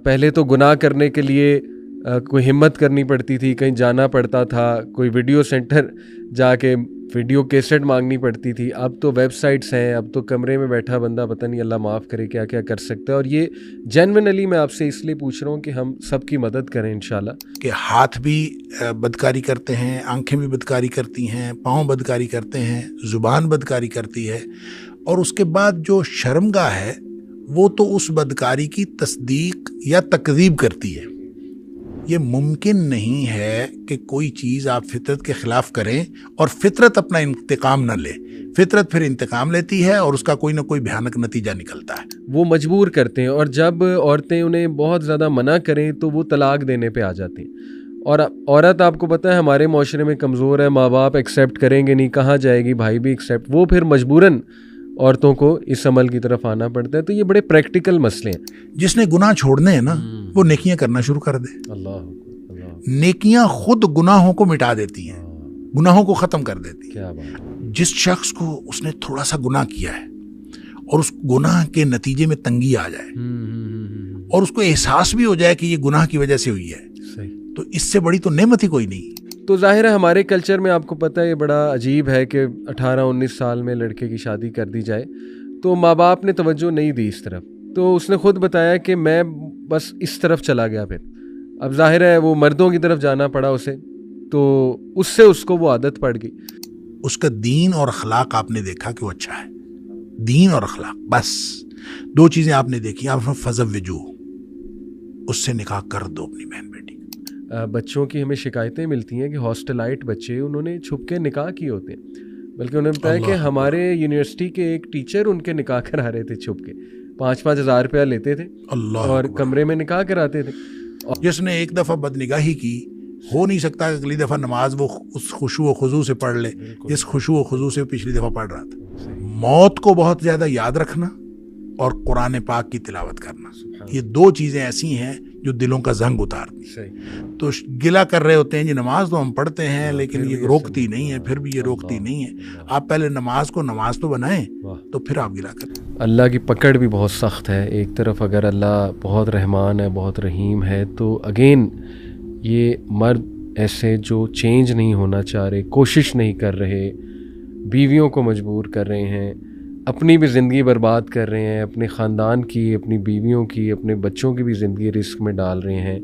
پہلے تو گناہ کرنے کے لیے کوئی ہمت کرنی پڑتی تھی, کہیں جانا پڑتا تھا, کوئی ویڈیو سینٹر جا کے ویڈیو کیسٹ مانگنی پڑتی تھی. اب تو ویب سائٹس ہیں, اب تو کمرے میں بیٹھا بندہ پتہ نہیں اللہ معاف کرے کیا کیا کر سکتا ہے. اور یہ جینونلی میں آپ سے اس لیے پوچھ رہا ہوں کہ ہم سب کی مدد کریں انشاءاللہ. کہ ہاتھ بھی بدکاری کرتے ہیں, آنکھیں بھی بدکاری کرتی ہیں, پاؤں بدکاری کرتے ہیں, زبان بدکاری کرتی ہے, اور اس کے بعد جو شرمگاہ ہے وہ تو اس بدکاری کی تصدیق یا تکذیب کرتی ہے. یہ ممکن نہیں ہے کہ کوئی چیز آپ فطرت کے خلاف کریں اور فطرت اپنا انتقام نہ لے. فطرت پھر انتقام لیتی ہے اور اس کا کوئی نہ کوئی بھیانک نتیجہ نکلتا ہے. وہ مجبور کرتے ہیں, اور جب عورتیں انہیں بہت زیادہ منع کریں تو وہ طلاق دینے پہ آ جاتی ہیں. اور عورت آپ کو پتہ ہے ہمارے معاشرے میں کمزور ہے, ماں باپ ایکسیپٹ کریں گے نہیں, کہاں جائے گی, بھائی بھی ایکسیپٹ, وہ پھر مجبوراً عورتوں کو اس عمل کی طرف آنا پڑتا ہے. تو یہ بڑے پریکٹیکل مسئلے ہیں. جس نے گناہ چھوڑنے ہیں نا وہ نیکیاں کرنا شروع کر دے. اللہ نیکیاں خود گناہوں کو مٹا دیتی ہیں, گناہوں کو ختم کر دیتی ہیں. کیا بات. جس شخص کو اس نے تھوڑا سا گناہ کیا ہے اور اس گناہ کے نتیجے میں تنگی آ جائے اور اس کو احساس بھی ہو جائے کہ یہ گناہ کی وجہ سے ہوئی ہے, تو اس سے بڑی تو نعمت ہی کوئی نہیں. تو ظاہر ہے ہمارے کلچر میں آپ کو پتہ ہے یہ بڑا عجیب ہے کہ 18-19 سال میں لڑکے کی شادی کر دی جائے, تو ماں باپ نے توجہ نہیں دی اس طرف. تو اس نے خود بتایا کہ میں بس اس طرف چلا گیا. پھر اب ظاہر ہے وہ مردوں کی طرف جانا پڑا اسے, تو اس سے اس کو وہ عادت پڑ گئی. اس کا دین اور اخلاق آپ نے دیکھا کہ وہ اچھا ہے. دین اور اخلاق, بس دو چیزیں آپ نے دیکھی. آپ فزوجو, اس سے نکاح کر دو اپنی بہن بیٹی. بچوں کی ہمیں شکایتیں ملتی ہیں کہ ہاسٹلائٹ بچے انہوں نے چھپ کے نکاح کیے ہوتے ہیں, بلکہ انہوں نے بتایا کہ ہمارے یونیورسٹی کے ایک ٹیچر ان کے نکاح کرا رہے تھے چھپ کے, 5-5 ہزار روپیہ لیتے تھے اور کمرے میں نکاح کراتے تھے. جس نے ایک دفعہ بدنگاہی کی ہو نہیں سکتا کہ اگلی دفعہ نماز وہ اس خشوع و خضوع سے پڑھ لے جس خشوع و خضوع سے پچھلی دفعہ پڑھ رہا تھا. موت کو بہت زیادہ یاد رکھنا اور قرآن پاک کی تلاوت کرنا, یہ دو چیزیں ایسی ہیں جو دلوں کا زنگ اتارتی. تو گلا کر رہے ہوتے ہیں جی نماز تو ہم پڑھتے ہیں لیکن یہ روکتی نہیں ہے, پھر بھی یہ روکتی نہیں ہے. آپ پہلے نماز کو نماز تو بنائیں تو پھر آپ گلا کریں. اللہ کی پکڑ بھی بہت سخت ہے. ایک طرف اگر اللہ بہت رحمان ہے, بہت رحیم ہے, تو اگین یہ مرد ایسے جو چینج نہیں ہونا چاہ رہے, کوشش نہیں کر رہے, بیویوں کو مجبور کر رہے ہیں, اپنی بھی زندگی برباد کر رہے ہیں, اپنے خاندان کی, اپنی بیویوں کی, اپنے بچوں کی بھی زندگی رسک میں ڈال رہے ہیں.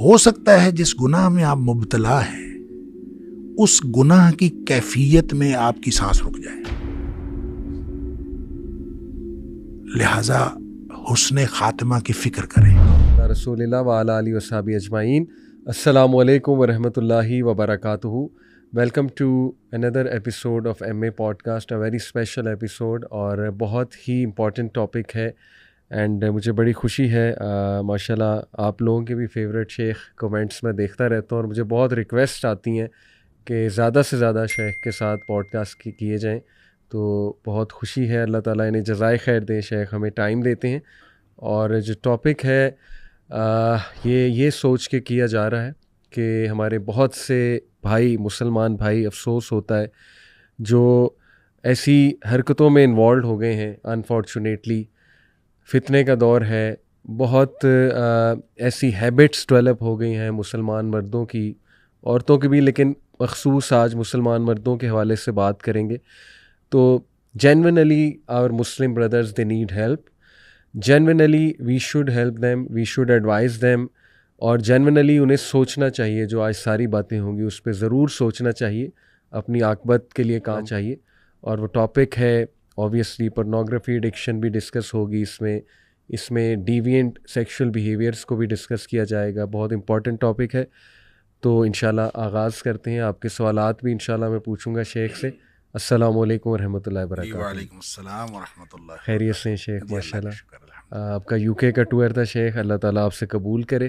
ہو سکتا ہے جس گناہ میں آپ مبتلا ہیں اس گناہ کی کیفیت میں آپ کی سانس رک جائے, لہذا حسن خاتمہ کی فکر کریں. رسول اللہ وعلی آلہ وصحبہ اجمعین. السلام علیکم ورحمۃ اللہ وبرکاتہ. Welcome to another episode of M A podcast, a very special episode, اور بہت ہی امپورٹنٹ ٹاپک ہے. اینڈ مجھے بڑی خوشی ہے, ماشاء اللہ آپ لوگوں کے بھی فیوریٹ شیخ کمنٹس میں دیکھتا رہتا ہوں, اور مجھے بہت ریکویسٹ آتی ہیں کہ زیادہ سے زیادہ شیخ کے ساتھ پوڈ کاسٹ کیے جائیں. تو بہت خوشی ہے, اللہ تعالیٰ انہیں جزائے خیر دے. شیخ ہمیں ٹائم دیتے ہیں, اور جو ٹاپک ہے یہ سوچ کے کیا جا رہا ہے کہ ہمارے بہت سے بھائی, مسلمان بھائی, افسوس ہوتا ہے جو ایسی حرکتوں میں انوالوڈ ہو گئے ہیں. انفارچونیٹلی فتنے کا دور ہے, بہت ایسی ہیبٹس ڈیولپ ہو گئی ہیں مسلمان مردوں کی, عورتوں کی بھی, لیکن مخصوص آج مسلمان مردوں کے حوالے سے بات کریں گے. تو genuinely our Muslim brothers they need help, genuinely we should help them, we should advise them, اور جینونلی انہیں سوچنا چاہیے. جو آج ساری باتیں ہوں گی اس پہ ضرور سوچنا چاہیے, اپنی عاقبت کے لیے کام چاہیے. اور وہ ٹاپک ہے اوبویسلی پورنوگرافی ایڈکشن بھی ڈسکس ہوگی اس میں ڈیوینٹ سیکشول بیہیویئرس کو بھی ڈسکس کیا جائے گا. بہت امپورٹنٹ ٹاپک ہے. تو انشاءاللہ آغاز کرتے ہیں. آپ کے سوالات بھی انشاءاللہ میں پوچھوں گا شیخ سے. السلام علیکم ورحمۃ اللہ وبرکاتہ. وعلیکم السلام ورحمۃ اللہ. خیریت سے شیخ؟ ماشاءاللہ. آپ کا یو کے کا ٹور تھا شیخ, اللہ تعالیٰ آپ سے قبول کرے.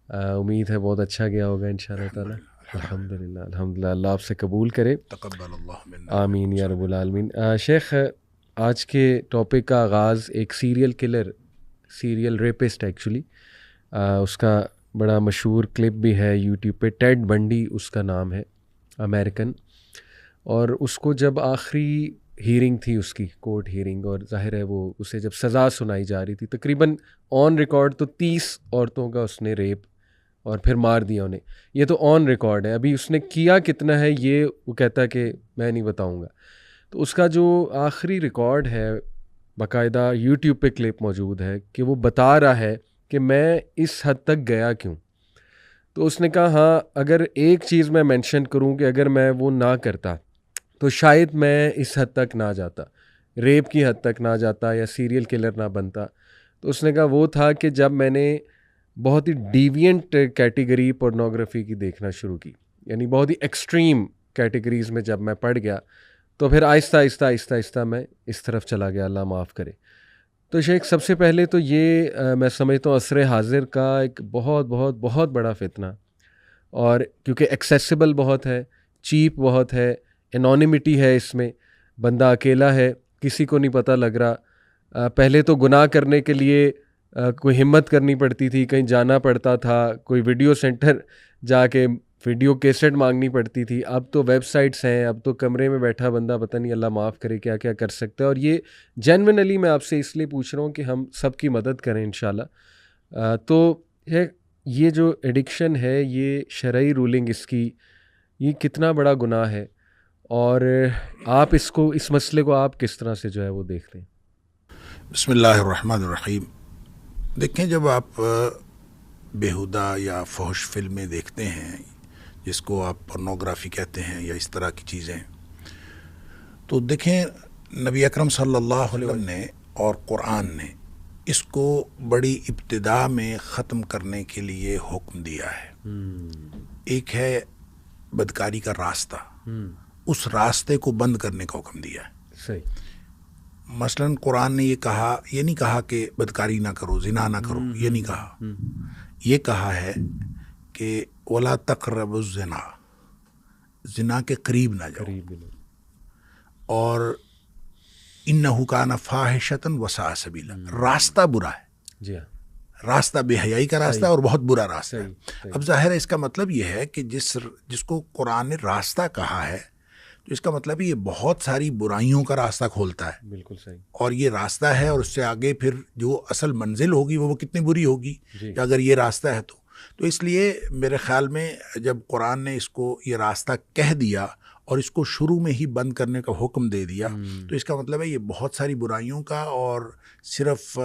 امید ہے بہت اچھا گیا ہوگا انشاءاللہ تعالیٰ. الحمدللہ الحمدللہ, اللہ آپ سے قبول کرے. تقبل اللہ منا. آمین یا رب العالمین. شیخ آج کے ٹاپک کا آغاز ایک سیریل ریپسٹ ایکچولی, اس کا بڑا مشہور کلپ بھی ہے یوٹیوب پہ, ٹیڈ بنڈی اس کا نام ہے, امریکن. اور اس کو جب آخری ہیرنگ تھی اس کی، کورٹ ہیرنگ، اور ظاہر ہے وہ اسے جب سزا سنائی جا رہی تھی، تقریباً آن ریکارڈ تو 30 عورتوں کا اس نے ریپ اور پھر مار دیا انہیں. یہ تو آن ریکارڈ ہے. ابھی اس نے کیا کتنا ہے یہ وہ کہتا ہے کہ میں نہیں بتاؤں گا. تو اس کا جو آخری ریکارڈ ہے، باقاعدہ یوٹیوب پہ کلپ موجود ہے کہ وہ بتا رہا ہے کہ میں اس حد تک گیا کیوں. تو اس نے کہا ہاں اگر ایک چیز میں مینشن کروں کہ اگر میں وہ نہ کرتا تو شاید میں اس حد تک نہ جاتا، ریپ کی حد تک نہ جاتا یا سیریل کلر نہ بنتا. تو اس نے کہا وہ تھا کہ جب میں نے بہت ہی ڈیوینٹ کیٹیگری پورنوگرافی کی دیکھنا شروع کی، یعنی بہت ہی ایکسٹریم کیٹیگریز میں جب میں پڑ گیا تو پھر آہستہ آہستہ آہستہ آہستہ میں اس طرف چلا گیا، اللہ معاف کرے. تو شیخ سب سے پہلے تو یہ میں سمجھتا ہوں عصر حاضر کا ایک بہت بہت بہت بڑا فتنہ، اور کیونکہ ایکسیسیبل بہت ہے، چیپ بہت ہے، انانیمٹی ہے اس میں، بندہ اکیلا ہے، کسی کو نہیں پتہ لگ رہا. پہلے تو گناہ کرنے کے لیے کوئی ہمت کرنی پڑتی تھی، کہیں جانا پڑتا تھا، کوئی ویڈیو سینٹر جا کے ویڈیو کیسٹ مانگنی پڑتی تھی. اب تو ویب سائٹس ہیں، اب تو کمرے میں بیٹھا بندہ پتہ نہیں اللہ معاف کرے کیا کیا کر سکتا ہے. اور یہ جینونلی میں آپ سے اس لیے پوچھ رہا ہوں کہ ہم سب کی مدد کریں انشاءاللہ. تو یہ جو ایڈکشن ہے، یہ شرعی رولنگ اس کی، یہ کتنا بڑا گناہ ہے، اور آپ اس مسئلے کو آپ کس طرح سے جو ہے وہ دیکھتے ہیں؟ بسم اللہ الرحمن الرحیم. دیکھیں، جب آپ بیہودہ یا فحش فلمیں دیکھتے ہیں، جس کو آپ پورنوگرافی کہتے ہیں یا اس طرح کی چیزیں، تو دیکھیں نبی اکرم صلی اللہ علیہ وسلم نے اور قرآن نے اس کو بڑی ابتدا میں ختم کرنے کے لیے حکم دیا ہے. ایک ہے بدکاری کا راستہ، اس راستے کو بند کرنے کا حکم دیا ہے. صحیح. مثلاً قرآن نے یہ نہیں کہا کہ بدکاری نہ کرو، زنا نہ کرو، یہ نہیں کہا. یہ کہا ہے کہ وَلَا تَقْرَبُوا الزِّنَا، زنا کے قریب نہ جاؤ، اور اِنَّهُ كَانَ فَاحِشَةً وَسَاءَ سَبِيلًا. راستہ برا ہے، جی ہاں، راستہ بے حیائی کا راستہ ہے اور بہت برا راستہ ہے. صحیح. اب ظاہر ہے اس کا مطلب یہ ہے کہ جس کو قرآن نے راستہ کہا ہے، تو اس کا مطلب یہ بہت ساری برائیوں کا راستہ کھولتا ہے. بالکل صحیح. اور یہ راستہ ہے، اور اس سے آگے پھر جو اصل منزل ہوگی وہ کتنی بری ہوگی جی. کہ اگر یہ راستہ ہے تو اس لیے میرے خیال میں جب قرآن نے اس کو یہ راستہ کہہ دیا اور اس کو شروع میں ہی بند کرنے کا حکم دے دیا، تو اس کا مطلب ہے یہ بہت ساری برائیوں کا، اور صرف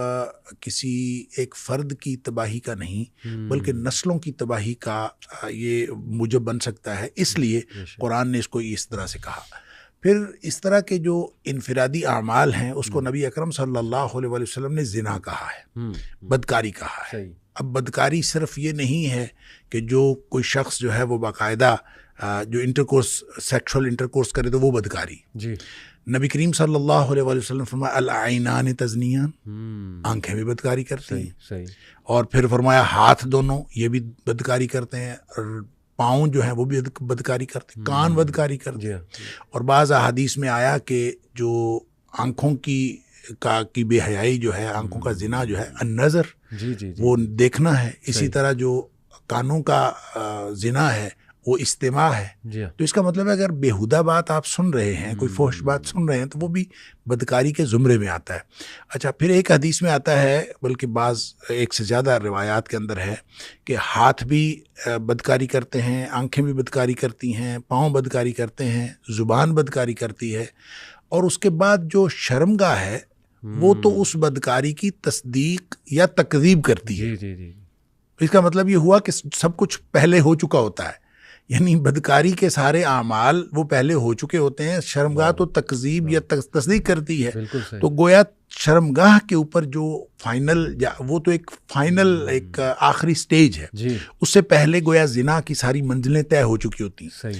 کسی ایک فرد کی تباہی کا نہیں بلکہ نسلوں کی تباہی کا یہ موجب بن سکتا ہے. اس لیے قرآن نے اس کو اس طرح سے کہا. پھر اس طرح کے جو انفرادی اعمال ہیں اس کو نبی اکرم صلی اللہ علیہ وسلم نے زنا کہا ہے، بدکاری کہا ہے. اب بدکاری صرف یہ نہیں ہے کہ جو کوئی شخص جو ہے وہ باقاعدہ جو سیکشول انٹرکورس کرے تو وہ بدکاری. جی. نبی کریم صلی اللہ علیہ وسلم فرمایا العینان تزنیان، آنکھیں بھی بدکاری کرتی ہیں. اور پھر فرمایا ہاتھ دونوں یہ بھی بدکاری کرتے ہیں، اور پاؤں جو ہیں وہ بھی بدکاری کرتے ہیں، کان بدکاری کرتے ہیں. اور بعض احادیث میں آیا کہ جو آنکھوں کی بے حیائی جو ہے، آنکھوں کا زنا جو ہے النظر، وہ دیکھنا ہے. اسی طرح جو کانوں کا زنا ہے وہ استماع ہے. تو اس کا مطلب ہے اگر بیہودہ بات آپ سن رہے ہیں، کوئی فحش بات سن رہے ہیں، تو وہ بھی بدکاری کے زمرے میں آتا ہے. اچھا، پھر ایک حدیث میں آتا ہے، بلکہ بعض ایک سے زیادہ روایات کے اندر ہے کہ ہاتھ بھی بدکاری کرتے ہیں، آنکھیں بھی بدکاری کرتی ہیں، پاؤں بدکاری کرتے ہیں، زبان بدکاری کرتی ہے. اور اس کے بعد جو شرمگاہ ہے وہ تو اس بدکاری کی تصدیق یا تکذیب کرتی ہے. اس کا مطلب یہ ہوا کہ سب کچھ پہلے ہو چکا ہوتا ہے، یعنی بدکاری کے سارے اعمال وہ پہلے ہو چکے ہوتے ہیں. شرمگاہ تو تکذیب یا تصدیق کرتی ہے. تو گویا شرمگاہ کے اوپر جو فائنل، وہ تو ایک فائنل ایک آخری سٹیج ہے، اس سے پہلے گویا زنا کی ساری منزلیں طے ہو چکی ہوتی ہیں.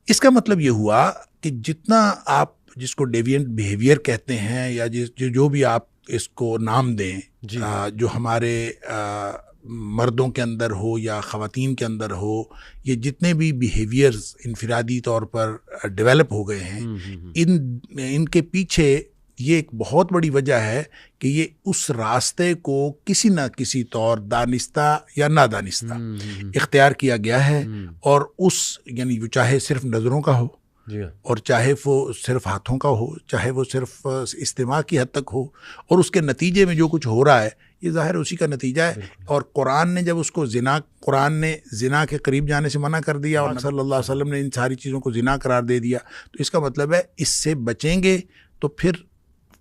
اس کا مطلب یہ ہوا کہ جتنا آپ جس کو ڈیوینٹ بیہیویئر کہتے ہیں، یا جو بھی آپ اس کو نام دیں، جو ہمارے مردوں کے اندر ہو یا خواتین کے اندر ہو، یہ جتنے بھی بیہیویئرز انفرادی طور پر ڈیولپ ہو گئے ہیں، ان کے پیچھے یہ ایک بہت بڑی وجہ ہے کہ یہ اس راستے کو کسی نہ کسی طور دانستہ یا نادانستہ اختیار کیا گیا ہے. اور یعنی چاہے صرف نظروں کا ہو، جی ہاں اور چاہے وہ صرف ہاتھوں کا ہو، چاہے وہ صرف استماع کی حد تک ہو، اور اس کے نتیجے میں جو کچھ ہو رہا ہے یہ ظاہر اسی کا نتیجہ ہے. اور قرآن نے جب اس کو قرآن نے زنا کے قریب جانے سے منع کر دیا، اور صلی اللہ علیہ وسلم نے ان ساری چیزوں کو زنا قرار دے دیا، تو اس کا مطلب ہے اس سے بچیں گے تو پھر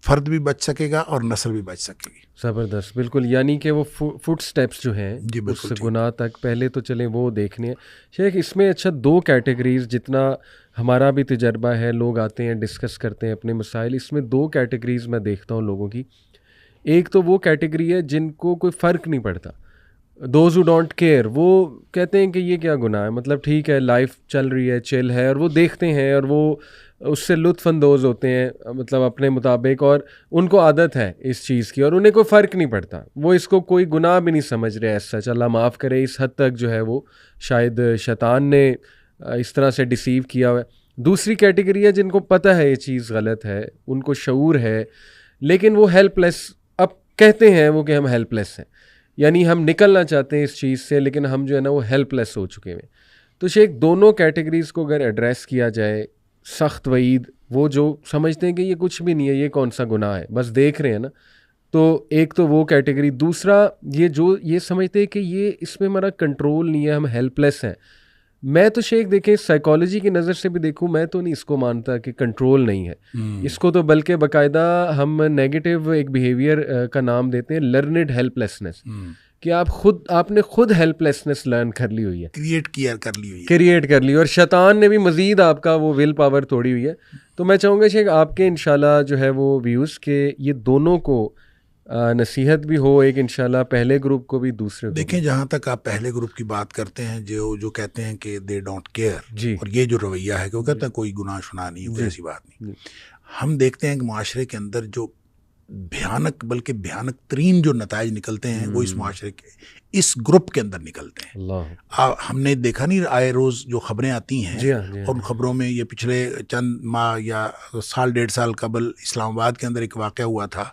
فرد بھی بچ سکے گا اور نسل بھی بچ سکے گی. زبردست، بالکل. یعنی کہ وہ فٹ سٹیپس جو ہیں جی بالکل اس گناہ تک پہلے تو چلیں وہ دیکھنے ہیں. شیخ اس میں اچھا 2 کیٹیگریز، جتنا ہمارا بھی تجربہ ہے، لوگ آتے ہیں ڈسکس کرتے ہیں اپنے مسائل، اس میں 2 کیٹیگریز میں دیکھتا ہوں لوگوں کی. ایک تو وہ کیٹیگری ہے جن کو کوئی فرق نہیں پڑتا، دوز ہو ڈونٹ کیئر. وہ کہتے ہیں کہ یہ کیا گناہ ہے، مطلب ٹھیک ہے لائف چل رہی ہے، چل ہے، اور وہ دیکھتے ہیں اور وہ اس سے لطف اندوز ہوتے ہیں مطلب اپنے مطابق، اور ان کو عادت ہے اس چیز کی اور انہیں کوئی فرق نہیں پڑتا. وہ اس کو کوئی گناہ بھی نہیں سمجھ رہے ایسا. اللہ معاف کرے، اس حد تک جو ہے وہ شاید شیطان نے اس طرح سے ڈیسیو کیا ہوا ہے. دوسری کیٹیگری ہے جن کو پتہ ہے یہ چیز غلط ہے، ان کو شعور ہے، لیکن وہ ہیلپ لیس. اب کہتے ہیں وہ کہ ہم ہیلپ لیس ہیں، یعنی ہم نکلنا چاہتے ہیں اس چیز سے لیکن ہم جو ہے نا وہ ہیلپ لیس ہو چکے ہیں. تو شیخ دونوں کیٹیگریز کو اگر ایڈریس کیا جائے، سخت وعید، وہ جو سمجھتے ہیں کہ یہ کچھ بھی نہیں ہے، یہ کون سا گناہ ہے، بس دیکھ رہے ہیں نا، تو ایک تو وہ کیٹیگری. دوسرا یہ جو یہ سمجھتے ہیں کہ یہ اس میں ہمارا کنٹرول نہیں ہے، ہم ہیلپ لیس ہیں. میں تو شیخ دیکھیں سائیکالوجی کی نظر سے بھی دیکھوں، میں تو نہیں اس کو مانتا کہ کنٹرول نہیں ہے. اس کو تو بلکہ باقاعدہ ہم نیگیٹو ایک بیہیویئر کا نام دیتے ہیں، لرنڈ ہیلپ لیسنس، کہ آپ نے خود ہیلپ لیسنس لرن کر لی ہوئی ہے، کریٹ کر لی، اور شیطان نے بھی مزید آپ کا وہ ول پاور توڑی ہوئی ہے. تو میں چاہوں گا شیخ آپ کے انشاءاللہ جو ہے وہ ویوز کہ یہ دونوں کو نصیحت بھی ہو، ایک انشاءاللہ پہلے گروپ کو بھی دوسرے کو. دیکھیں جہاں تک آپ پہلے گروپ کی بات کرتے ہیں، جو کہتے ہیں کہ دے ڈونٹ کیئر، جی، اور یہ جو رویہ ہے کہ وہ کہتا ہے کوئی گناہ شناہ نہیں، کوئی ایسی بات نہیں. ہم دیکھتے ہیں کہ معاشرے کے اندر جو بھیانک بلکہ بھیانک ترین جو نتائج نکلتے ہیں وہ اس معاشرے کے اس گروپ کے اندر نکلتے ہیں. ہم نے دیکھا نہیں آئے روز جو خبریں آتی ہیں، اور ان خبروں میں یہ پچھلے چند ماہ یا سال 1.5 سال قبل اسلام آباد کے اندر ایک واقعہ ہوا تھا،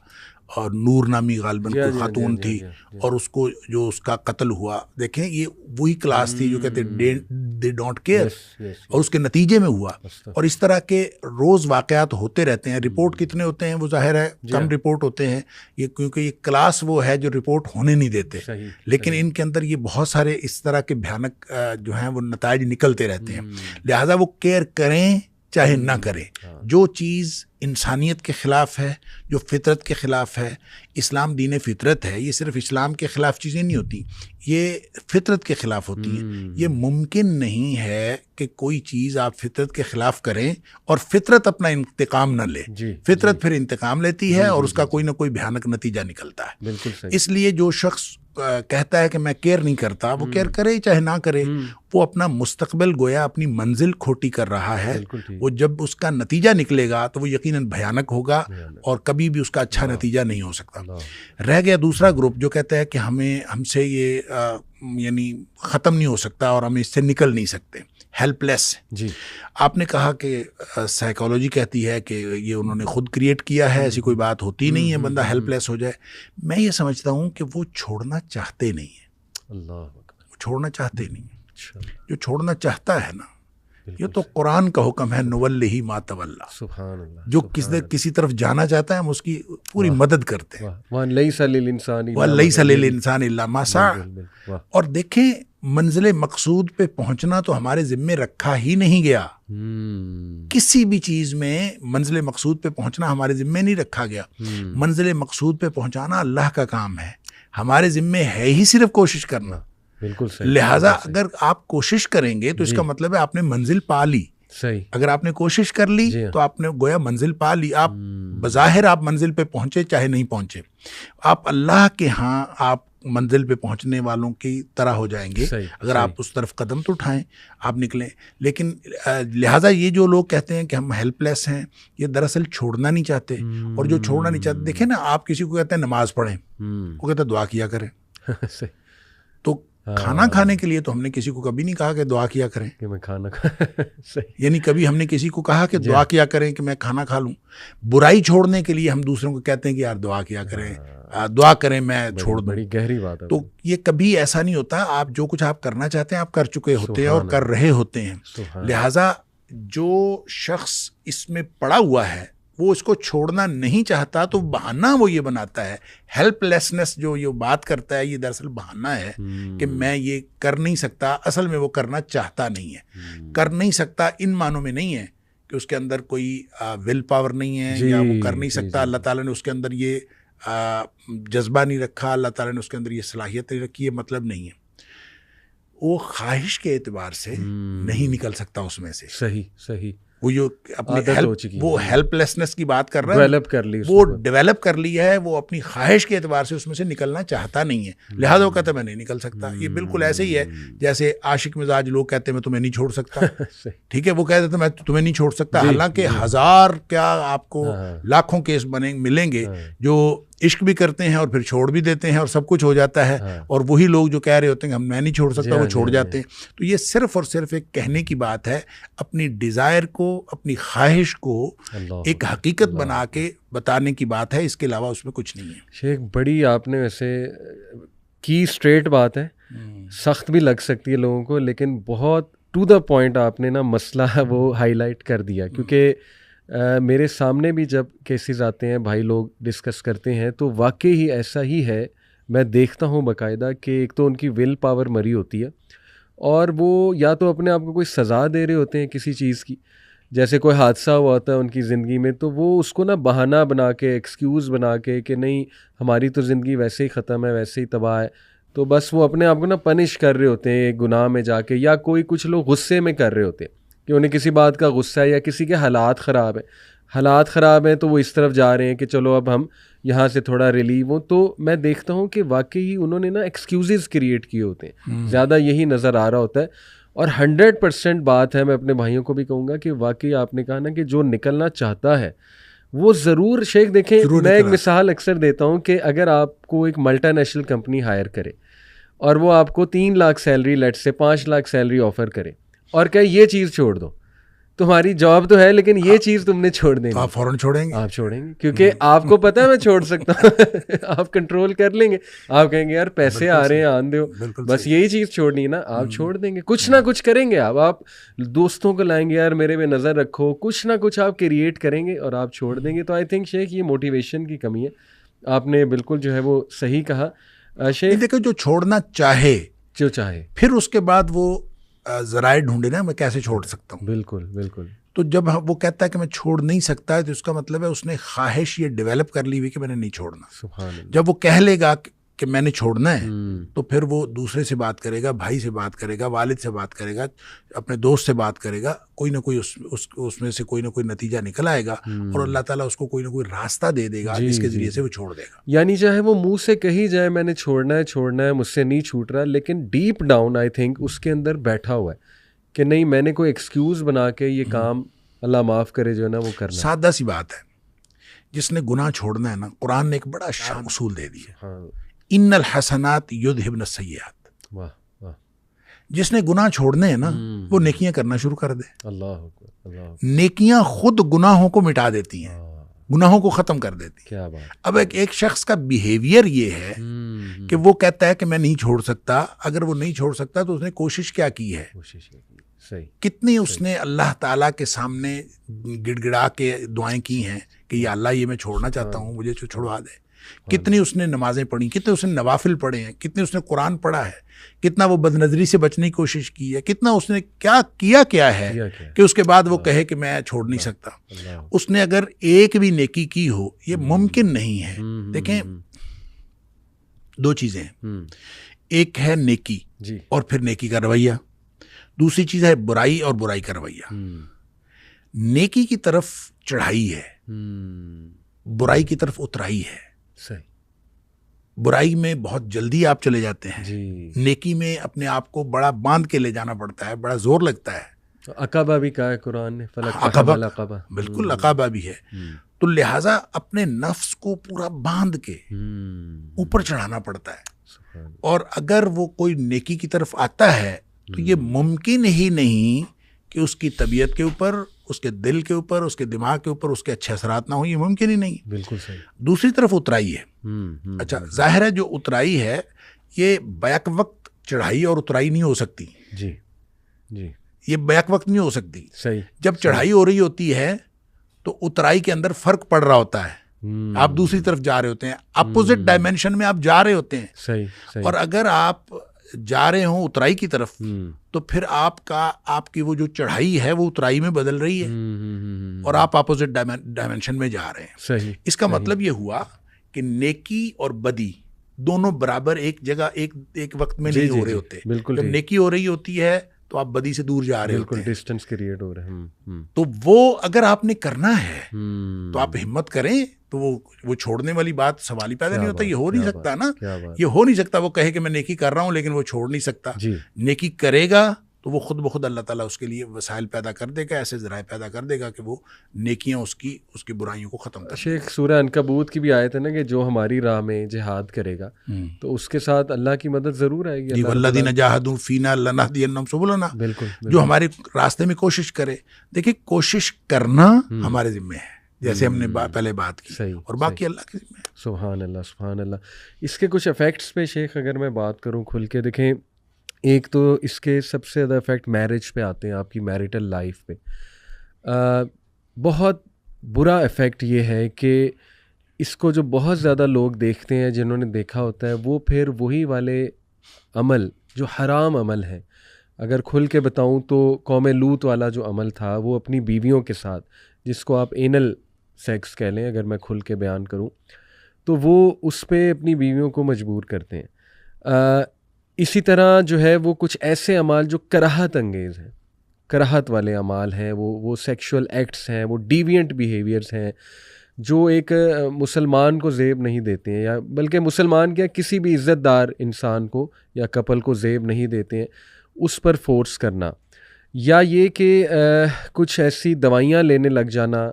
اور نور نامی غالباً کوئی خاتون تھی، اور اس کو جو اس کا قتل ہوا. دیکھیں یہ وہی کلاس تھی جو کہتے دے ڈونٹ کیئر، اور اس کے نتیجے میں ہوا. اور اس طرح کے روز واقعات ہوتے رہتے ہیں. رپورٹ کتنے ہوتے ہیں وہ ظاہر ہے کم رپورٹ ہوتے ہیں، یہ کیونکہ یہ کلاس وہ ہے جو رپورٹ ہونے نہیں دیتے، لیکن ان کے اندر یہ بہت سارے اس طرح کے بھیانک جو ہیں وہ نتائج نکلتے رہتے ہیں. لہٰذا وہ کیئر کریں چاہے نہ کریں، جو چیز انسانیت کے خلاف ہے، جو فطرت کے خلاف ہے. اسلام دین فطرت ہے، یہ صرف اسلام کے خلاف چیزیں نہیں ہوتی، یہ فطرت کے خلاف ہوتی ہیں. یہ ممکن نہیں ہے کہ کوئی چیز آپ فطرت کے خلاف کریں اور فطرت اپنا انتقام نہ لے. فطرت پھر انتقام لیتی ہے اور اس کا کوئی نہ کوئی بھیانک نتیجہ نکلتا ہے. اس لیے جو شخص کہتا ہے کہ میں کیئر نہیں کرتا، وہ کیئر کرے چاہے نہ کرے، وہ اپنا مستقبل گویا اپنی منزل کھوٹی کر رہا ہے. وہ جب اس کا نتیجہ نکلے گا تو وہ یقیناً بھیانک ہوگا اور کبھی بھی اس کا اچھا نتیجہ نہیں ہو سکتا. رہ گیا دوسرا گروپ جو کہتا ہے کہ ہم سے یہ یعنی ختم نہیں ہو سکتا اور ہم اس سے نکل نہیں سکتے، ہیلپ لیس. جی آپ نے کہا کہ سائیکالوجی کہتی ہے کہ یہ انہوں نے خود کریٹ کیا ہے، ایسی کوئی بات ہوتی نہیں ہے بندہ ہیلپ لیس ہو جائے. میں یہ سمجھتا ہوں کہ وہ چھوڑنا چاہتے نہیں ہیں. اللہ وہ چھوڑنا چاہتے نہیں ہیں. جو چھوڑنا چاہتا ہے نا، یہ تو قرآن کا حکم ہے، نولیہ ما تولی. سبحان اللہ. جو کسی طرف جانا چاہتا ہے ہم اس کی پوری مدد کرتے ہیں. وَلَيْسَ لِلْإِنسَانِ إِلَّا مَا سَعَى. اور دیکھیں منزل مقصود پہ پہنچنا تو ہمارے ذمے رکھا ہی نہیں گیا. کسی بھی چیز میں منزل مقصود پہ پہنچنا ہمارے ذمے نہیں رکھا گیا. منزل مقصود پہ پہنچانا اللہ کا کام ہے، ہمارے ذمے ہے ہی صرف کوشش کرنا. بالکل صحیح. لہٰذا اگر آپ کوشش کریں گے تو اس کا مطلب ہے آپ نے منزل پا لی. صحیح. اگر آپ نے کوشش کر لی تو آپ نے گویا منزل پا لی. آپ بظاہر آپ منزل پہ پہنچے چاہے نہیں پہنچے، آپ اللہ کے ہاں آپ منزل پہ پہنچنے والوں کی طرح ہو جائیں گے اگر آپ اس طرف قدم تو اٹھائیں، آپ نکلیں. لیکن لہٰذا یہ جو لوگ کہتے ہیں کہ ہم ہیلپ لیس ہیں، یہ دراصل چھوڑنا نہیں چاہتے. اور جو چھوڑنا نہیں چاہتے، دیکھیں نا آپ کسی کو کہتے ہیں نماز پڑھیں، وہ کہتے ہیں دعا کیا کریں. تو کھانا کھانے کے لیے تو ہم نے کسی کو کبھی نہیں کہا کہ دعا کیا کریں کہ میں کھانا یعنی کبھی ہم نے کسی کو کہا کہ دعا کیا کریں کہ میں کھانا کھا لوں. برائی چھوڑنے کے لیے ہم دوسروں کو کہتے ہیں کہ یار دعا کیا کریں، دعا کریں میں چھوڑ دوں. بڑی گہری بات ہے. تو یہ کبھی ایسا نہیں ہوتا. آپ جو کچھ آپ کرنا چاہتے ہیں آپ کر چکے ہوتے ہیں اور کر رہے ہوتے ہیں. لہٰذا جو شخص اس میں پڑا ہوا ہے وہ اس کو چھوڑنا نہیں چاہتا تو بہانہ وہ یہ بناتا ہے. ہیلپ لیسنس جو یہ بات کرتا ہے یہ دراصل بہانہ ہے کہ میں یہ کر نہیں سکتا. اصل میں وہ کرنا چاہتا نہیں ہے. کر نہیں سکتا ان معنوں میں نہیں ہے کہ اس کے اندر کوئی ول پاور نہیں ہے یا وہ کر نہیں سکتا. اللہ تعالیٰ نے اس کے اندر یہ جذبہ نہیں رکھا, اللہ تعالیٰ نے اس کے اندر یہ صلاحیت نہیں رکھی, یہ مطلب نہیں ہے. وہ خواہش کے اعتبار سے نہیں نکل سکتا اس میں سے. صحیح وہ جو اپنی ہیلپ لیسنس کی بات کر رہا ہے ڈیولپ کر لی, وہ ڈیولپ کر لی ہے. وہ اپنی خواہش کے اعتبار سے اس میں سے نکلنا چاہتا نہیں ہے, لہٰذا وہ کہتا ہے میں نہیں نکل سکتا. یہ بالکل ایسے ہی ہے جیسے عاشق مزاج لوگ کہتے ہیں میں تمہیں نہیں چھوڑ سکتا. ٹھیک ہے, وہ کہتے ہیں میں تمہیں نہیں چھوڑ سکتا, حالانکہ ہزار کیا آپ کو لاکھوں کیس ملیں گے جو عشق بھی کرتے ہیں اور پھر چھوڑ بھی دیتے ہیں اور سب کچھ ہو جاتا ہے, اور وہی لوگ جو کہہ رہے ہوتے ہیں کہ میں نہیں چھوڑ سکتا وہ چھوڑ جاتے ہیں. تو یہ صرف اور صرف ایک کہنے کی بات ہے, اپنی ڈیزائر کو, اپنی خواہش کو ایک حقیقت بنا کے بتانے کی بات ہے, اس کے علاوہ اس میں کچھ نہیں ہے. شیخ بڑی آپ نے ویسے کی اسٹریٹ بات ہے, سخت بھی لگ سکتی ہے لوگوں کو, لیکن بہت ٹو دا پوائنٹ آپ نے نا مسئلہ وہ ہائی لائٹ کر دیا. کیونکہ میرے سامنے بھی جب کیسز آتے ہیں, بھائی لوگ ڈسکس کرتے ہیں, تو واقعی ہی ایسا ہی ہے. میں دیکھتا ہوں باقاعدہ کہ ایک تو ان کی ول پاور مری ہوتی ہے, اور وہ یا تو اپنے آپ کو کوئی سزا دے رہے ہوتے ہیں کسی چیز کی, جیسے کوئی حادثہ ہوا ہوتا ہے ان کی زندگی میں, تو وہ اس کو نا بہانہ بنا کے, ایکسکیوز بنا کے کہ نہیں ہماری تو زندگی ویسے ہی ختم ہے, ویسے ہی تباہ ہے, تو بس وہ اپنے آپ کو نا پنش کر رہے ہوتے ہیں ایک گناہ میں جا کے. یا کوئی کچھ لوگ غصے میں کر رہے ہوتے ہیں کہ انہیں کسی بات کا غصہ ہے, یا کسی کے حالات خراب ہیں تو وہ اس طرف جا رہے ہیں کہ چلو اب ہم یہاں سے تھوڑا ریلیو ہوں. تو میں دیکھتا ہوں کہ واقعی انہوں نے نا ایکسکیوزز کریٹ کیے ہوتے ہیں, زیادہ یہی نظر آ رہا ہوتا ہے. اور 100% بات ہے, میں اپنے بھائیوں کو بھی کہوں گا کہ واقعی آپ نے کہا نا کہ جو نکلنا چاہتا ہے وہ ضرور. شیخ دیکھیں, میں ایک مثال اکثر دیتا ہوں کہ اگر آپ کو ایک ملٹی نیشنل کمپنی ہائر کرے اور وہ آپ کو 3 لاکھ سیلری, لیٹ سے 5 لاکھ سیلری آفر کرے اور کہ یہ چیز چھوڑ دو, تمہاری جاب تو ہے لیکن یہ چیز تم نے چھوڑ دینی, آپ فوراً چھوڑیں گے. آپ چھوڑیں گے کیونکہ آپ کو پتا ہے میں چھوڑ سکتا ہوں. آپ کنٹرول کر لیں گے, آپ کہیں گے یار پیسے آ رہے ہیں آن دو, بس یہی چیز چھوڑنی ہے نا, آپ چھوڑ دیں گے. کچھ نہ کچھ کریں گے, آپ دوستوں کو لائیں گے, یار میرے پہ نظر رکھو, کچھ نہ کچھ آپ کریٹ کریں گے اور آپ چھوڑ دیں گے. تو آئی تھنک شیخ یہ موٹیویشن کی کمی ہے, آپ نے بالکل جو ہے وہ صحیح کہا. شیخ دیکھو جو چھوڑنا چاہے پھر اس کے بعد وہ ذرائع ڈھونڈے نا میں کیسے چھوڑ سکتا ہوں. بالکل. تو جب وہ کہتا ہے کہ میں چھوڑ نہیں سکتا ہے تو اس کا مطلب ہے اس نے خواہش یہ ڈیولپ کر لی ہوئی کہ میں نے نہیں چھوڑنا. سبحان اللہ. جب وہ کہہ لے گا کہ میں نے چھوڑنا ہے تو پھر وہ دوسرے سے بات کرے گا, بھائی سے بات کرے گا, والد سے بات کرے گا, اپنے دوست سے بات کرے گا, کوئی نہ کوئی اس میں سے کوئی نہ کوئی نتیجہ نکل آئے گا اور اللہ تعالیٰ اس کو کوئی نہ کوئی راستہ دے دے گا جس کے ذریعے سے وہ چھوڑ دے گا. یعنی چاہے وہ منہ سے کہی جائے میں نے چھوڑنا ہے مجھ سے نہیں چھوٹ رہا, لیکن ڈیپ ڈاؤن آئی تھنک اس کے اندر بیٹھا ہوا ہے کہ نہیں میں نے کوئی ایکسکیوز بنا کے یہ کام اللہ معاف کرے جو ہے نا وہ کرنا. سادہ سی بات ہے, جس نے گناہ چھوڑنا ہے نا, قرآن نے ایک بڑا اچھا اصول دے دیا, ان الحسنات یذہبن السیئات. جس نے گناہ چھوڑنے ہیں نا وہ نیکیاں کرنا شروع کر دے. اللہ نیکیاں خود گناہوں کو مٹا دیتی ہیں, گناہوں کو ختم کر دیتی. کیا بات. اب ایک شخص کا بیہیویئر یہ ہے کہ وہ کہتا ہے کہ میں نہیں چھوڑ سکتا. اگر وہ نہیں چھوڑ سکتا تو اس نے کوشش کیا کی ہے, کتنی اس نے اللہ تعالیٰ کے سامنے گڑ گڑا کے دعائیں کی ہیں کہ یا اللہ یہ میں چھوڑنا چاہتا ہوں, مجھے چھڑوا دے. کتنی اس نے نمازیں پڑھی, کتنے اس نے نوافل پڑھے ہیں, کتنے اس نے قرآن پڑھا ہے, کتنا وہ بد نظری سے بچنے کی کوشش کی ہے, کتنا اس نے کیا ہے کہ اس کے بعد وہ کہے کہ میں چھوڑ نہیں سکتا. اس نے اگر ایک بھی نیکی کی ہو, یہ ممکن نہیں ہے. دیکھیں 2 چیزیں ہیں, ایک ہے نیکی اور پھر نیکی کا رویہ, دوسری چیز ہے برائی اور برائی کا رویہ. نیکی کی طرف چڑھائی ہے, برائی کی طرف اترائی ہے. برائی میں بہت جلدی آپ چلے جاتے ہیں, نیکی میں اپنے آپ کو بڑا باندھ کے لے جانا پڑتا ہے, بڑا زور لگتا ہے. عقبہ بھی کہا ہے قرآن نے, عقبہ بالکل عقبہ بھی ہے. تو لہٰذا اپنے نفس کو پورا باندھ کے اوپر چڑھانا پڑتا ہے. اور اگر وہ کوئی نیکی کی طرف آتا ہے تو یہ ممکن ہی نہیں کہ اس کی طبیعت کے اوپر, اس کے دل کے اوپر, اس کے دماغ کے اوپر اس کے اچھے اثرات نہ ہوں, یہ ممکن ہی نہیں. بالکل صحیح. دوسری طرف اترائی ہے. اچھا ظاہر ہے جو اترائی ہے یہ بیک وقت چڑھائی اور اترائی نہیں ہو سکتی. جی یہ بیک وقت نہیں ہو سکتی. صحیح. جب چڑھائی ہو رہی ہوتی ہے تو اترائی کے اندر فرق پڑ رہا ہوتا ہے, آپ دوسری طرف جا رہے ہوتے ہیں, اپوزٹ ڈائمینشن میں آپ جا رہے ہوتے ہیں. صحیح. اور اگر آپ جا رہے ہوں اترائی کی طرف تو پھر آپ کی وہ جو چڑھائی ہے وہ اترائی میں بدل رہی ہے اور آپ اپوزٹ ڈائمینشن میں جا رہے ہیں. صحیح. اس کا مطلب یہ ہوا کہ نیکی اور بدی دونوں برابر ایک جگہ ایک وقت میں نہیں ہو رہے ہوتے. جب نیکی ہو رہی ہوتی ہے تو آپ بدی سے دور جا رہے ہوتے ہیں, ڈسٹینس کریٹ ہو رہا ہے. تو وہ اگر آپ نے کرنا ہے تو آپ ہمت کریں, تو وہ چھوڑنے والی بات سوال ہی پیدا نہیں ہوتا. یہ ہو نہیں سکتا نا, یہ ہو نہیں سکتا وہ کہے کہ میں نیکی کر رہا ہوں لیکن وہ چھوڑ نہیں سکتا. نیکی کرے گا تو وہ خود بخود اللہ تعالیٰ اس کے لیے وسائل پیدا کر دے گا, ایسے ذرائع پیدا کر دے گا کہ وہ نیکیاں اس کی برائیوں کو ختم کر. شیخ سورہ عنکبوت کی بھی آیت ہے نا کہ جو ہماری راہ میں جہاد کرے گا تو اس کے ساتھ اللہ کی مدد ضرور آئے گی. والذین جاہدوا فینا لنہدینہم سبلنا, جو ہمارے راستے میں کوشش کرے. دیکھیں کوشش کرنا ہمارے ذمہ ہے, جیسے ہم نے پہلے بات کی, اور باقی اللہ کے ذمہ ہے. سبحان اللہ سبحان اللہ. اس کے کچھ افیکٹس پہ شیخ اگر میں بات کروں کھل کے, دیکھیں ایک تو اس کے سب سے زیادہ افیکٹ میرج پہ آتے ہیں, آپ کی میریٹل لائف پہ. بہت برا افیکٹ یہ ہے کہ اس کو جو بہت زیادہ لوگ دیکھتے ہیں, جنہوں نے دیکھا ہوتا ہے, وہ پھر وہی والے عمل جو حرام عمل ہے, اگر کھل کے بتاؤں تو قوم لوط والا جو عمل تھا وہ اپنی بیویوں کے ساتھ, جس کو آپ اینل سیکس کہہ لیں اگر میں کھل کے بیان کروں, تو وہ اس پہ اپنی بیویوں کو مجبور کرتے ہیں. اسی طرح جو ہے وہ کچھ ایسے اعمال جو کراہت انگیز ہیں, کراہت والے اعمال ہیں, وہ سیکشول ایکٹس ہیں, وہ ڈیوینٹ بیہیویئرس ہیں جو ایک مسلمان کو زیب نہیں دیتے ہیں, یا بلکہ مسلمان کیا کسی بھی عزت دار انسان کو یا کپل کو زیب نہیں دیتے ہیں. اس پر فورس کرنا, یا یہ کہ کچھ ایسی دوائیاں لینے لگ جانا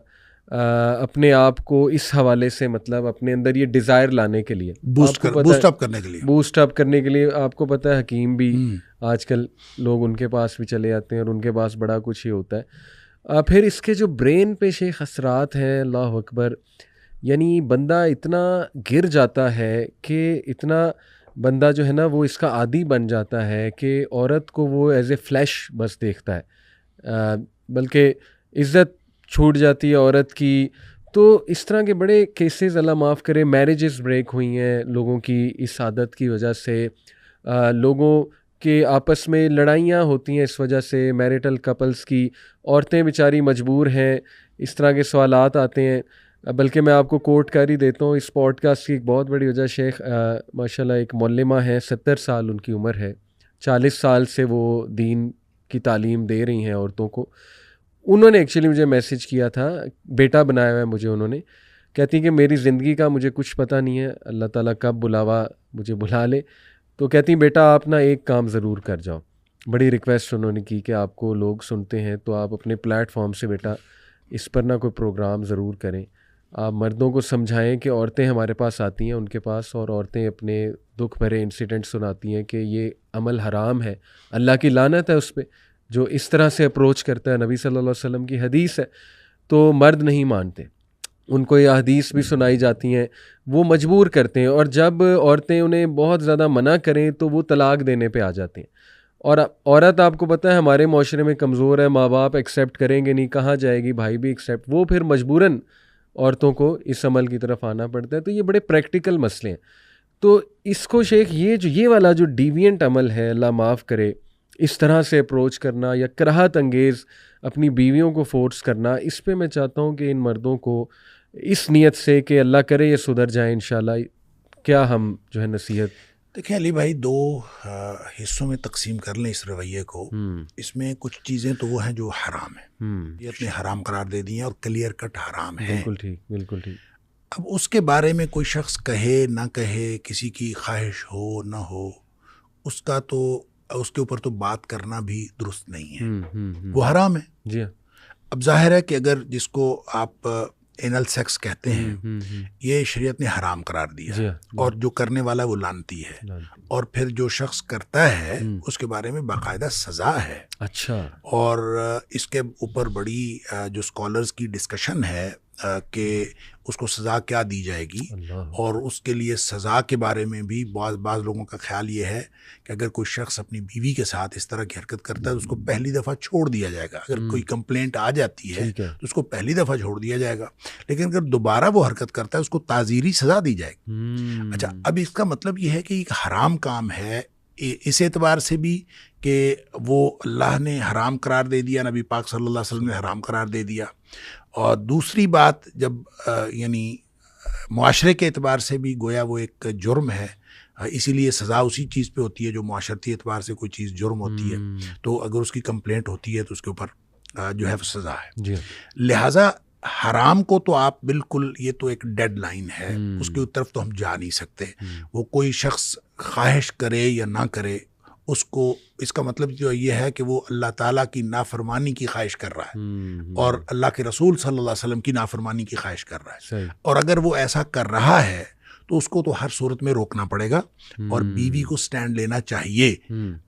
اپنے آپ کو اس حوالے سے, مطلب اپنے اندر یہ ڈیزائر لانے کے لیے, بوسٹ اپ کرنے کے لیے. آپ کو پتہ ہے حکیم بھی آج کل لوگ ان کے پاس بھی چلے جاتے ہیں اور ان کے پاس بڑا کچھ ہی ہوتا ہے. پھر اس کے جو برین پہ شیخ اثرات ہیں, اللہ اکبر, یعنی بندہ اتنا گر جاتا ہے کہ اتنا بندہ جو ہے نا وہ اس کا عادی بن جاتا ہے کہ عورت کو وہ ایز اے فلیش بس دیکھتا ہے, بلکہ عزت چھوٹ جاتی ہے عورت کی. تو اس طرح کے بڑے کیسز اللہ معاف کرے, میرجز بریک ہوئی ہیں لوگوں کی اس عادت کی وجہ سے, لوگوں کے آپس میں لڑائیاں ہوتی ہیں اس وجہ سے, میریٹل کپلز کی. عورتیں بیچاری مجبور ہیں, اس طرح کے سوالات آتے ہیں. بلکہ میں آپ کو کوٹ کر ہی دیتا ہوں, اس پوڈ کاسٹ کی ایک بہت بڑی وجہ شیخ ماشاءاللہ ایک معلمہ ہیں, 70 سال ان کی عمر ہے, 40 سال سے وہ دین کی تعلیم دے رہی ہیں عورتوں کو. انہوں نے ایکچولی مجھے میسیج کیا تھا, بیٹا بنایا ہوا ہے مجھے انہوں نے, کہتی کہ میری زندگی کا مجھے کچھ پتہ نہیں ہے, اللہ تعالیٰ کب بلاوا مجھے بلا لے. تو کہتی بیٹا آپ نا ایک کام ضرور کر جاؤ. بڑی ریکویسٹ انہوں نے کی کہ آپ کو لوگ سنتے ہیں تو آپ اپنے پلیٹ فارم سے بیٹا اس پر نہ کوئی پروگرام ضرور کریں. آپ مردوں کو سمجھائیں کہ عورتیں ہمارے پاس آتی ہیں ان کے پاس, اور عورتیں اپنے دکھ بھرے انسیڈنٹ سناتی ہیں کہ یہ عمل حرام ہے, اللہ کی لعنت ہے اس پہ جو اس طرح سے اپروچ کرتا ہے. نبی صلی اللہ علیہ وسلم کی حدیث ہے, تو مرد نہیں مانتے, ان کو یہ حدیث بھی سنائی جاتی ہیں, وہ مجبور کرتے ہیں, اور جب عورتیں انہیں بہت زیادہ منع کریں تو وہ طلاق دینے پہ آ جاتے ہیں. اور عورت آپ کو پتہ ہے ہمارے معاشرے میں کمزور ہے, ماں باپ ایکسیپٹ کریں گے نہیں, کہاں جائے گی, بھائی بھی ایکسیپٹ, وہ پھر مجبوراً عورتوں کو اس عمل کی طرف آنا پڑتا ہے. تو یہ بڑے پریکٹیکل مسئلے ہیں. تو اس کو شیخ یہ والا جو ڈیوینٹ عمل ہے, اللہ معاف کرے, اس طرح سے اپروچ کرنا یا کراہت انگیز اپنی بیویوں کو فورس کرنا, اس پہ میں چاہتا ہوں کہ ان مردوں کو اس نیت سے کہ اللہ کرے یہ سدھر جائیں انشاءاللہ, کیا ہم جو ہے نصیحت. دیکھیں علی بھائی, 2 حصوں میں تقسیم کر لیں اس رویے کو. اس میں کچھ چیزیں تو وہ ہیں جو حرام ہیں, یہ اپنے حرام قرار دے دی ہیں اور کلیئر کٹ حرام ہیں. بالکل ٹھیک, بالکل ٹھیک. اب اس کے بارے میں کوئی شخص کہے نہ کہے, کسی کی خواہش ہو نہ ہو, اس کے اوپر تو بات کرنا بھی درست نہیں ہے, وہ حرام ہے. جی. اب ظاہر ہے کہ اگر جس کو آپ اینل سیکس کہتے ہیں, یہ شریعت نے حرام قرار دیا, اور جو کرنے والا وہ لعنتی ہے, اور پھر جو شخص کرتا ہے اس کے بارے میں باقاعدہ سزا ہے. اچھا. اور اس کے اوپر بڑی جو اسکالرز کی ڈسکشن ہے کہ اس کو سزا کیا دی جائے گی. اور اس کے لیے سزا کے بارے میں بھی بعض لوگوں کا خیال یہ ہے کہ اگر کوئی شخص اپنی بیوی کے ساتھ اس طرح کی حرکت کرتا ہے تو اس کو پہلی دفعہ چھوڑ دیا جائے گا. اگر کوئی کمپلینٹ آ جاتی ہے تو اس کو پہلی دفعہ چھوڑ دیا جائے گا, لیکن اگر دوبارہ وہ حرکت کرتا ہے اس کو تعزیری سزا دی جائے گی. اچھا, اب اس کا مطلب یہ ہے کہ ایک حرام کام ہے اس اعتبار سے بھی کہ وہ اللہ نے حرام قرار دے دیا, نبی پاک صلی اللہ علیہ وسلم نے حرام قرار دے دیا. اور دوسری بات, جب یعنی معاشرے کے اعتبار سے بھی گویا وہ ایک جرم ہے, اسی لیے سزا اسی چیز پہ ہوتی ہے جو معاشرتی اعتبار سے کوئی چیز جرم ہوتی ہے, تو اگر اس کی کمپلینٹ ہوتی ہے تو اس کے اوپر جو ہے وہ سزا ہے. لہٰذا حرام کو تو آپ بالکل, یہ تو ایک ڈیڈ لائن ہے, اس کی طرف تو ہم جا نہیں سکتے. وہ کوئی شخص خواہش کرے یا نہ کرے, اس کو, اس کا مطلب جو یہ ہے کہ وہ اللہ تعالیٰ کی نافرمانی کی خواہش کر رہا ہے اور اللہ کے رسول صلی اللہ علیہ وسلم کی نافرمانی کی خواہش کر رہا ہے. اور اگر وہ ایسا کر رہا ہے تو اس کو تو ہر صورت میں روکنا پڑے گا, اور بیوی کو سٹینڈ لینا چاہیے.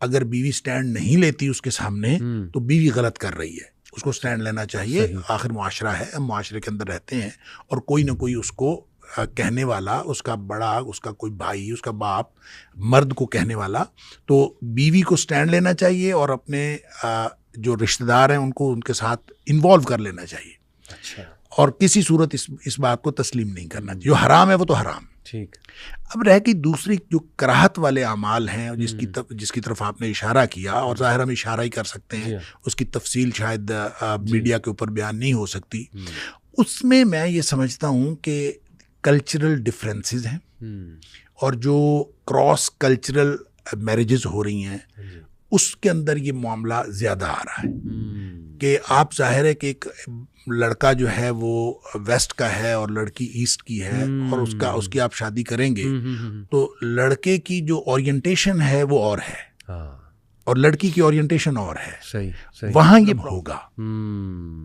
اگر بیوی سٹینڈ نہیں لیتی اس کے سامنے تو بیوی غلط کر رہی ہے, اس کو سٹینڈ لینا چاہیے. آخر معاشرہ ہے, ہم معاشرے کے اندر رہتے ہیں, اور کوئی نہ کوئی اس کو کہنے والا, اس کا بڑا, اس کا کوئی بھائی, اس کا باپ, مرد کو کہنے والا, تو بیوی کو سٹینڈ لینا چاہیے اور اپنے جو رشتہ دار ہیں ان کو ان کے ساتھ انوالو کر لینا چاہیے. اچھا. اور کسی صورت اس بات کو تسلیم نہیں کرنا. جو حرام ہے وہ تو حرام. ٹھیک. اب رہ گئی دوسری جو کراہت والے اعمال ہیں جس کی طرف آپ نے اشارہ کیا, اور ظاہر ہم اشارہ ہی کر سکتے ہیں, اس کی تفصیل شاید میڈیا کے اوپر بیان نہیں ہو سکتی. اس میں یہ سمجھتا ہوں کہ کلچرل ڈفرینسز ہیں, اور جو کراس کلچرل میرجز ہو رہی ہیں اس کے اندر یہ معاملہ زیادہ آ رہا ہے. کہ آپ ظاہر ہے کہ ایک لڑکا جو ہے وہ ویسٹ کا ہے اور لڑکی ایسٹ کی ہے, اور اس کی آپ شادی کریں گے تو لڑکے کی جو اورینٹیشن ہے وہ اور ہے, اور لڑکی کی اورینٹیشن اور ہے. صحیح. وہاں یہ ہوگا.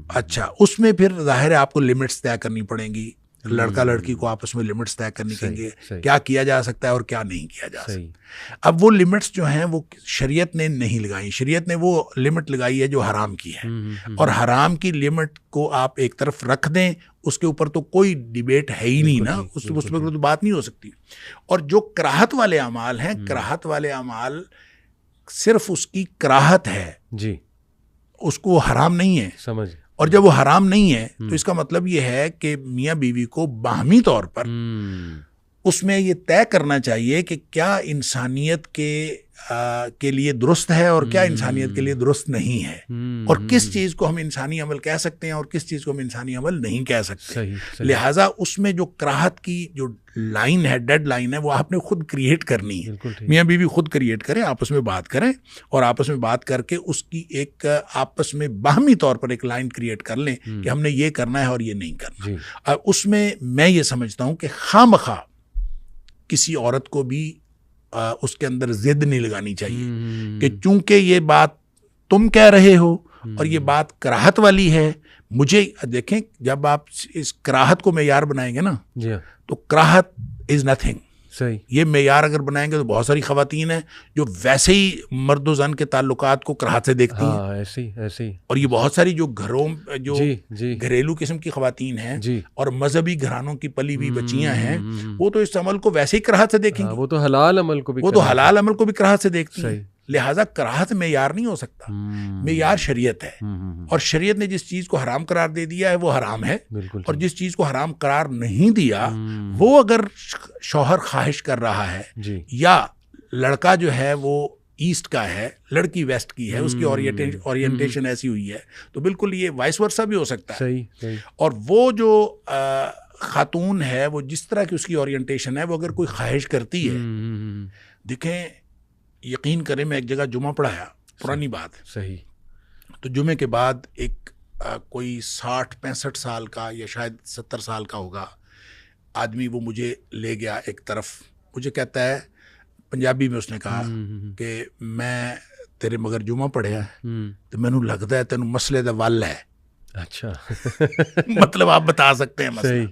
اچھا, اس میں پھر ظاہر ہے آپ کو لمٹس طے کرنی پڑیں گی. لڑکا لڑکی کو آپس میں لمٹس طے کرنی پڑیں گے, کیا کیا جا سکتا ہے اور کیا نہیں کیا جا سکتا. اب وہ لمٹس جو ہیں وہ شریعت نے نہیں لگائی. شریعت نے وہ لمٹ لگائی ہے جو حرام کی ہے, اور حرام کی لمٹ کو آپ ایک طرف رکھ دیں, اس کے اوپر تو کوئی ڈیبیٹ ہے ہی نہیں نا, اس پر تو بات نہیں ہو سکتی. اور جو کراہت والے اعمال ہیں, کراہت والے اعمال صرف اس کی کراہت ہے جی, اس کو حرام نہیں ہے. سمجھ. اور جب وہ حرام نہیں ہے تو اس کا مطلب یہ ہے کہ میاں بیوی کو باہمی طور پر اس میں یہ طے کرنا چاہیے کہ کیا انسانیت کے لیے درست ہے اور کیا انسانیت کے لیے درست نہیں ہے, اور کس چیز کو ہم انسانی عمل کہہ سکتے ہیں اور کس چیز کو ہم انسانی عمل نہیں کہہ سکتے. لہٰذا اس میں جو کراہت کی جو لائن ہے, ڈیڈ لائن ہے, وہ آپ نے خود کریٹ کرنی ہے. میاں بیوی خود کریٹ کریں, آپس میں بات کریں, اور آپس میں بات کر کے اس کی ایک آپس میں باہمی طور پر ایک لائن کریٹ کر لیں کہ ہم نے یہ کرنا ہے اور یہ نہیں کرنا. اس میں میں یہ سمجھتا ہوں کہ خواہ کسی عورت کو بھی اس کے اندر ضد نہیں لگانی چاہیے کہ چونکہ یہ بات تم کہہ رہے ہو اور یہ بات کراہت والی ہے. مجھے دیکھیں, جب آپ اس کراہت کو معیار بنائیں گے نا تو کراہت از نتھنگ. صحیح. یہ معیار اگر بنائیں گے تو بہت ساری خواتین ہیں جو ویسے ہی مرد و زن کے تعلقات کو کراہت سے دیکھتی ہیں, ایسی. اور یہ بہت ساری جو گھروں جو گھریلو قسم کی خواتین ہیں اور مذہبی گھرانوں کی پلی ہوئی بچیاں ہیں, وہ تو اس عمل کو ویسے ہی کراہت سے دیکھیں گی. وہ تو حلال عمل کو بھی کراہت سے دیکھتی ہیں. لہٰذا کراہت معیار نہیں ہو سکتا, معیار شریعت ہے, اور شریعت نے جس چیز کو حرام قرار دے دیا ہے وہ حرام ہے, اور جس چیز کو حرام قرار نہیں دیا وہ اگر شوہر خواہش کر رہا ہے یا لڑکا جو ہے وہ ایسٹ کا ہے, لڑکی ویسٹ کی ہے, اس کی اورینٹیشن ایسی ہوئی ہے, تو بالکل یہ وائس ورسا بھی ہو سکتا ہے. اور وہ جو خاتون ہے وہ جس طرح کی اس کی اورینٹیشن ہے, وہ اگر کوئی خواہش کرتی ہے, دیکھیں یقین کریں میں ایک جگہ جمعہ پڑھایا, پرانی بات ہے, صحیح, تو جمعے کے بعد ایک کوئی 60-65 سال کا یا شاید 70 سال کا ہوگا آدمی, وہ مجھے لے گیا ایک طرف, مجھے کہتا ہے پنجابی میں, اس نے کہا کہ میں تیرے مگر جمعہ پڑھیا ہے تو مینوں لگتا ہے تینوں مسئلے دا ول ہے. اچھا مطلب آپ بتا سکتے ہیں مسئلہ.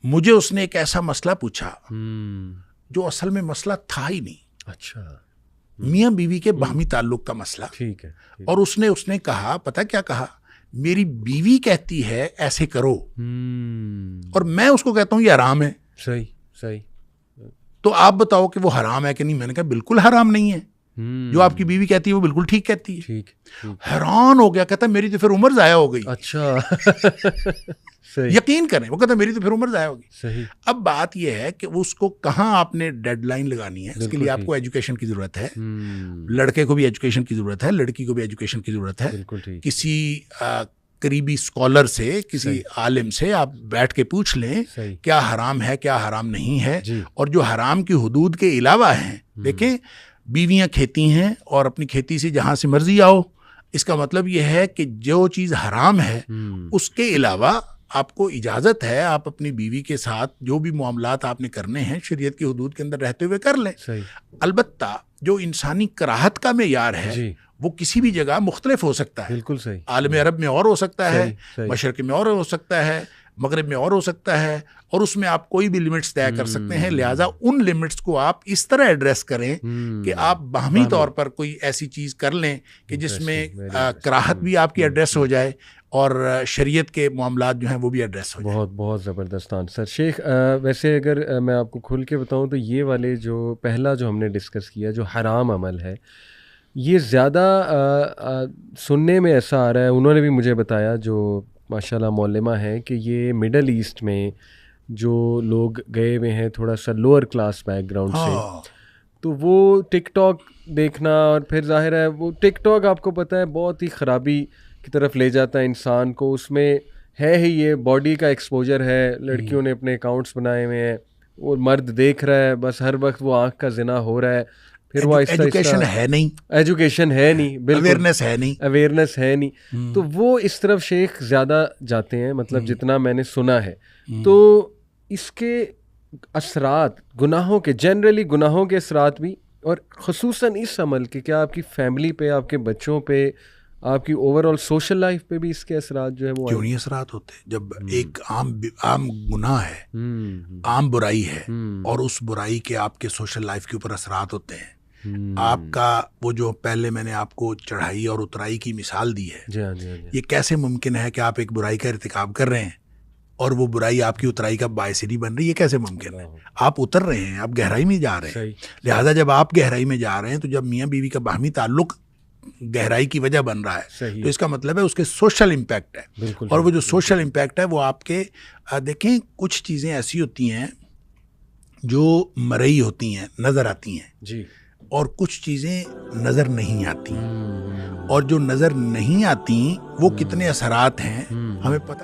مجھے اس نے ایک ایسا مسئلہ پوچھا جو اصل میں مسئلہ تھا ہی نہیں. اچھا, میاں بیوی کے باہمی تعلق کا مسئلہ. ٹھیک ہے. اور اس نے کہا, پتہ کیا کہا, میری بیوی کہتی ہے ایسے کرو اور میں اس کو کہتا ہوں یہ حرام ہے, صحیح صحیح, تو آپ بتاؤ کہ وہ حرام ہے کہ نہیں. میں نے کہا بالکل حرام نہیں ہے, جو آپ کی بیوی کہتی ہے وہ بالکل ٹھیک کہتی ہے. ٹھیک. حیران ہو گیا, کہتا میری تو پھر عمر ضائع ہو گئی. اچھا صحیح یقین کریں, وہ کہتا میری تو پھر عمر ضائع ہو گئی. صحیح. اب بات یہ ہے کہ اس کو کہاں آپ نے ڈیڈ لائن لگانی ہے. اس کے لیے آپ کو ایجوکیشن کی ضرورت ہے, لڑکے کو بھی ایجوکیشن کی ضرورت ہے, لڑکی کو بھی ایجوکیشن کی ضرورت ہے. کسی قریبی اسکالر سے, کسی عالم سے آپ بیٹھ کے پوچھ لیں کیا حرام ہے کیا حرام نہیں ہے. اور جو حرام کی حدود کے علاوہ ہیں, دیکھیں بیویاں کھیتی ہیں اور اپنی کھیتی سے جہاں سے مرضی آؤ, اس کا مطلب یہ ہے کہ جو چیز حرام ہے اس کے علاوہ آپ کو اجازت ہے, آپ اپنی بیوی کے ساتھ جو بھی معاملات آپ نے کرنے ہیں شریعت کی حدود کے اندر رہتے ہوئے کر لیں. البتہ جو انسانی کراہت کا معیار ہے وہ کسی بھی جگہ مختلف ہو سکتا ہے. بالکل صحیح. عالم عرب میں اور ہو سکتا ہے, مشرق میں اور ہو سکتا ہے, مغرب میں اور ہو سکتا ہے, اور اس میں آپ کوئی بھی لمٹس طے کر سکتے ہیں. لہٰذا ان لمٹس کو آپ اس طرح ایڈریس کریں کہ آپ باہمی طور پر کوئی ایسی چیز کر لیں کہ جس میں کراہت بھی آپ کی ایڈریس ہو جائے اور شریعت کے معاملات جو ہیں وہ بھی ایڈریس ہو جائیں. بہت بہت زبردست آنسر شیخ. ویسے اگر میں آپ کو کھل کے بتاؤں تو یہ والے جو پہلا جو ہم نے ڈسکس کیا جو حرام عمل ہے, یہ زیادہ سننے میں ایسا آ رہا ہے, انہوں نے بھی مجھے بتایا جو ماشاء اللہ معلمہ ہیں, کہ یہ مڈل ایسٹ میں جو لوگ گئے ہوئے ہیں تھوڑا سا لوور کلاس بیک گراؤنڈ سے, تو وہ ٹک ٹاک دیکھنا, اور پھر ظاہر ہے وہ ٹک ٹاک آپ کو پتہ ہے بہت ہی خرابی کی طرف لے جاتا ہے انسان کو. اس میں ہے ہی یہ باڈی کا ایکسپوجر ہے, لڑکیوں نے اپنے اکاؤنٹس بنائے ہوئے ہیں, وہ مرد دیکھ رہا ہے, بس ہر وقت وہ آنکھ کا زنا ہو رہا ہے. پھر وہ ایجوکیشن ہے نہیں, ایجوکیشن ہے نہیں, بالکل اویئرنیس ہے نہیں, اویئرنیس ہے نہیں, تو وہ اس طرف شیخ زیادہ جاتے ہیں, مطلب جتنا میں نے سنا ہے. تو اس کے اثرات گناہوں کے, جنرلی گناہوں کے اثرات بھی, اور خصوصاً اس عمل کے کیا آپ کی فیملی پہ, آپ کے بچوں پہ, آپ کی اوور آل سوشل لائف پہ بھی اس کے اثرات جو ہے وہ کیوں نہیں اثرات ہوتے؟ جب ایک عام گناہ ہے, عام برائی ہے, اور اس برائی کے آپ کے سوشل لائف کے اوپر اثرات ہوتے ہیں. آپ کا وہ جو پہلے میں نے آپ کو چڑھائی اور اترائی کی مثال دی ہے, یہ کیسے ممکن ہے کہ آپ ایک برائی کا ارتکاب کر رہے ہیں اور وہ برائی آپ کی اترائی کا باعث نہیں بن رہی؟ یہ کیسے ممکن ہے؟ آپ اتر رہے ہیں, آپ گہرائی میں جا رہے ہیں. لہٰذا جب آپ گہرائی میں جا رہے ہیں, تو جب میاں بیوی کا باہمی تعلق گہرائی کی وجہ بن رہا ہے, تو اس کا مطلب ہے اس کے سوشل امپیکٹ ہے. اور وہ جو سوشل امپیکٹ ہے وہ آپ کے, دیکھیں کچھ چیزیں ایسی ہوتی ہیں جو مرئی ہوتی ہیں, نظر آتی ہیں, اور کچھ چیزیں نظر نہیں آتی, اور جو نظر نہیں آتی وہ کتنے اثرات ہیں ہمیں پتہ